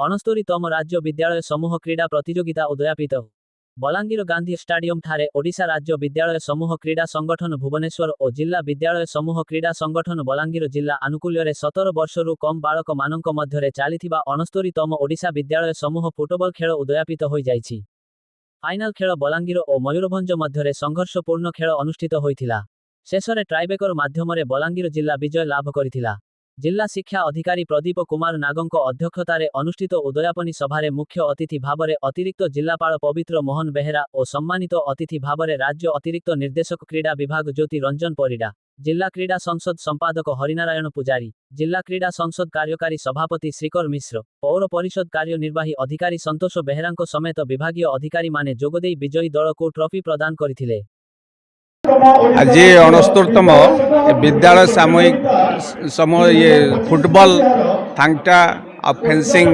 ଅଣସ୍ତରୀତମ ରାଜ୍ୟ ବିଦ୍ୟାଳୟ ସମୂହ କ୍ରୀଡ଼ା ପ୍ରତିଯୋଗିତା ଉଦଯାପିତ। ବଲାଙ୍ଗୀର ଗାନ୍ଧୀ ଷ୍ଟାଡିୟମ ଠାରେ ଓଡ଼ିଶା ରାଜ୍ୟ ବିଦ୍ୟାଳୟ ସମୂହ କ୍ରୀଡ଼ା ସଂଗଠନ ଭୁବନେଶ୍ୱର ଓ ଜିଲ୍ଲା ବିଦ୍ୟାଳୟ ସମୂହ କ୍ରୀଡ଼ା ସଂଗଠନ ବଲାଙ୍ଗୀର ଜିଲ୍ଲା ଆନୁକୂଲ୍ୟରେ 17 ବର୍ଷରୁ କମ୍ ବାଳକମାନଙ୍କ ମଧ୍ୟରେ ଚାଲିଥିବା ଅଣସ୍ତରୀତମ ଓଡ଼ିଶା ବିଦ୍ୟାଳୟ ସମୂହ ଫୁଟବଲ ଖେଳ ଉଦଯାପିତ ହୋଇଯାଇଛି। ଫାଇନାଲ ଖେଳ ବଲାଙ୍ଗୀର ଓ ମୟୂରଭଞ୍ଜ ମଧ୍ୟରେ ସଂଘର୍ଷପୂର୍ଣ୍ଣ ଖେଳ ଅନୁଷ୍ଠିତ ହୋଇଥିଲା। ଶେଷରେ ଟ୍ରାଇବେକର ମାଧ୍ୟମରେ ବଲାଙ୍ଗୀର ଜିଲ୍ଲା ବିଜୟ ଲାଭ କରିଥିଲା। ଜିଲ୍ଲା ଶିକ୍ଷା ଅଧିକାରୀ ପ୍ରଦୀପ କୁମାର ନାଗଙ୍କ ଅଧ୍ୟକ୍ଷତାରେ ଅନୁଷ୍ଠିତ ଉଦଯାପନୀ ସଭାରେ ମୁଖ୍ୟ ଅତିଥି ଭାବରେ ଅତିରିକ୍ତ ଜିଲ୍ଲାପାଳ ପବିତ୍ର ମୋହନ ବେହେରା ଓ ସମ୍ମାନିତ ଅତିଥି ଭାବରେ ରାଜ୍ୟ ଅତିରିକ୍ତ ନିର୍ଦ୍ଦେଶକ କ୍ରୀଡ଼ା ବିଭାଗ ଜ୍ୟୋତି ରଞ୍ଜନ ପରିଡ଼ା, ଜିଲ୍ଲା କ୍ରୀଡ଼ା ସଂସଦ ସମ୍ପାଦକ ହରିନାରାୟଣ ପୂଜାରୀ, ଜିଲ୍ଲା କ୍ରୀଡ଼ା ସଂସଦ କାର୍ଯ୍ୟକାରୀ ସଭାପତି ଶ୍ରୀକର ମିଶ୍ର, ପୌର ପରିଷଦ କାର୍ଯ୍ୟନିର୍ବାହୀ ଅଧିକାରୀ ସନ୍ତୋଷ ବେହେରାଙ୍କ ସମେତ ବିଭାଗୀୟ ଅଧିକାରୀମାନେ ଯୋଗଦେଇ ବିଜୟୀ ଦଳକୁ ଟ୍ରଫି ପ୍ରଦାନ କରିଥିଲେ। आज 69तम विद्यालय सामूहिक समूह ये फुटबॉल थांगटा और फेंसिंग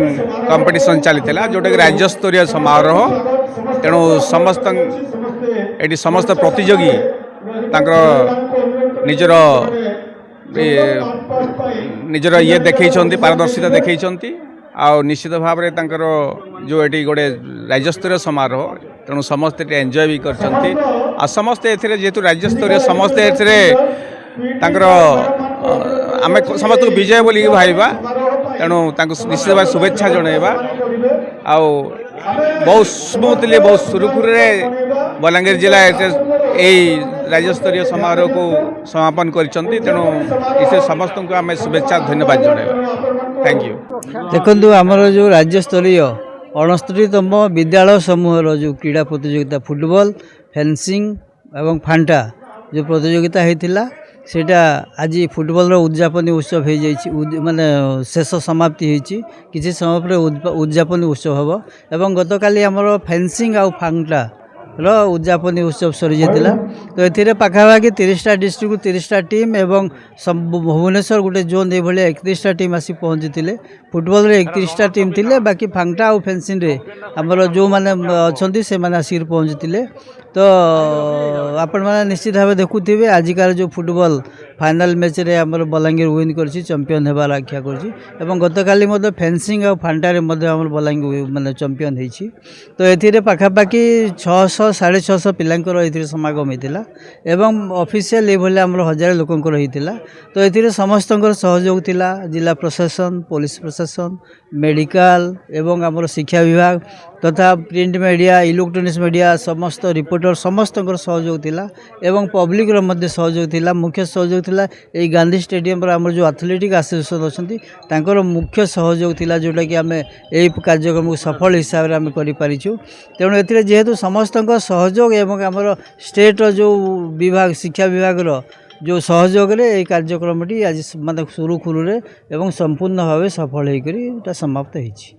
कंपटीशन चली जोटा कि राज्य स्तरीय समारोह। तेणु समस्त प्रतियोगी निजर निजर ये देखी पारदर्शिता देखी आ निश्चित भाव में जो ये गोटे राज्यस्तरीय समारोह तेणु समस्ते एंजॉय भी कर समस्ते जेहेतु राज्यस्तरीय समस्ते आम समस्त विजय बोल भाईबा तेणु निश्चित भाव शुभेच्छा जनइबा आ बहुत स्मूथली बहुत सुरुखुरु बलांगीर जिला यही राज्यस्तरीय समारोह को समापन करें। तेणु इसे समस्त को आम शुभेच्छा धन्यवाद जनइबा। Thank you. देखो आमर जो राज्यस्तरीय 69तम विद्यालय समूह जो क्रीड़ा प्रतियोगिता फुटबॉल फेंसिंग एवं फांटा जो प्रतियोगिता होता सेटा आज फुटबॉल उद्यापनी उत्सव हो माने शेष समाप्ति होती किसी समय पर उद्यापनी उत्सव हम एवं गतकाली आमर फेंसिंग आउ फांटा उद्यापनी उत्सव सरी जाता। तो ये पाखापाखि 30टा डिस्ट्रिक्ट 30टा टीम एवं भुवनेश्वर गोटे जोन ये 31टा टीम आसी पहुँची थे। फुटबॉल 31टा टीम थिले बाकी फांटा और फेंसिंग रे आमर जो मैंने अच्छा से मैंने आसिक पहुँची थे। तो आपण मैंने निश्चित भाव देखुवे आजिकार जो फुटबॉल फाइनाल मैच रे आमर बलांगीर विन कर चैंपियन होबार आख्या कर गतकाली फेंसिंग और फांटारे आमर बलांगीर माने चैंपियन होती। तो ये पाखापाखि 600 650 पिलांकर ये समागम होता एवं ऑफिशियल ये आमर 1000 लोकंकर होता। तो ये समस्त सहयोग थिला जिला प्रशासन पुलिस प्रशासन मेडिकल एवं आमर शिक्षा विभाग तथा प्रिंट मीडिया इलेक्ट्रोनिक्स मीडिया समस्त रिपोर्टर समस्त सहयोग थिला एवं पब्लिक मध्य सहयोग थिला। मुख्य सहयोग थिला यही गांधी स्टेडियम पर आमर जो एथलेटिक एसोसिएशन अच्छी तांकर मुख्य सहयोग थिला जोटा कि आम यही कार्यक्रम को सफल हिसाब से आम करूँ। तेणु ए जेहेतु समस्त सहयोग एवं आमर स्टेट जो विभाग शिक्षा विभाग जो सहयोग ये कार्यक्रमटी आज माने सुरुखुरु एवं संपूर्ण भाव सफल होकर समाप्त होती।